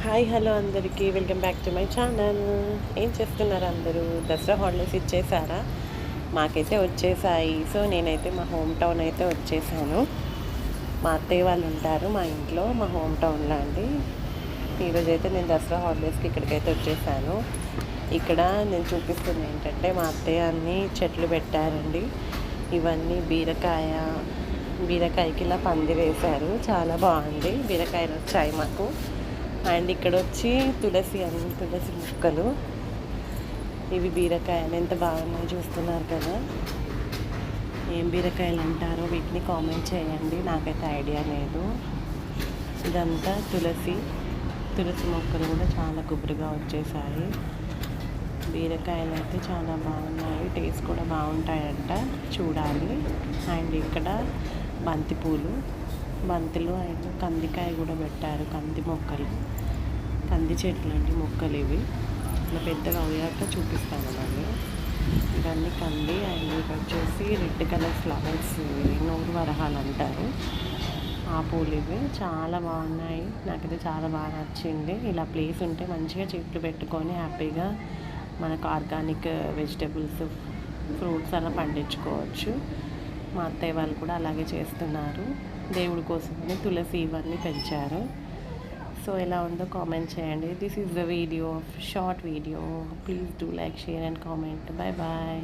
Hi hello అందరికీ welcome back to my channel. ఏం చేస్తున్నారు అందరూ? దసరా హాలిడేస్ ఇచ్చేసారా? మాకైతే వచ్చేసాయి. సో నేనైతే మా హోమ్ టౌన్ అయితే వచ్చేసాను. మా అత్తయ్య వాళ్ళు ఉంటారు మా ఇంట్లో, మా హోమ్ టౌన్లో అండి. ఈరోజైతే నేను దసరా హాలిడేస్కి ఇక్కడికైతే వచ్చేసాను. ఇక్కడ నేను చూపిస్తుంది ఏంటంటే మా అత్తయ్య అన్ని చెట్లు పెట్టారండి. ఇవన్నీ బీరకాయకి ఇలా పంది వేశారు. చాలా బాగుంది. బీరకాయలు వచ్చాయి మాకు. అండ్ ఇక్కడ వచ్చి తులసి మొక్కలు. ఇవి బీరకాయలు ఎంత బాగున్నాయో చూస్తున్నారు కదా. ఏం బీరకాయలు అంటారో వీటిని కామెంట్ చేయండి, నాకైతే ఐడియా లేదు. ఇదంతా తులసి మొక్కలు కూడా చాలా గుబురుగా వచ్చేసాయి. బీరకాయలు అయితే చాలా బాగున్నాయి, టేస్ట్ కూడా బాగుంటాయంట, చూడాలి. అండ్ ఇక్కడ బంతులు అండ్ కందికాయ కూడా పెట్టారు. కంది చెట్లు అండి మొక్కలు ఇవి. ఇలా పెద్దగా అయ్యాక చూపిస్తాను మళ్ళీ. ఇవన్నీ కంది. అండ్ ఇవి వచ్చేసి రెడ్ కలర్ ఫ్లవర్స్, నూరు వరహాలు అంటారు ఆ పూలు. ఇవి చాలా బాగున్నాయి, నాకైతే చాలా బాగా నచ్చింది. ఇలా ప్లేస్ ఉంటే మంచిగా చెట్లు పెట్టుకొని హ్యాపీగా మనకు ఆర్గానిక్ వెజిటబుల్స్, ఫ్రూట్స్ అలా పండించుకోవచ్చు. మా అత్తయ్య వాళ్ళు కూడా అలాగే చేస్తున్నారు. దేవుడి కోసమని తులసి ఇవన్నీ పెంచారు. సో ఎలా ఉందో కామెంట్ చేయండి. This is the video, short video. Please do like, share and comment. Bye bye.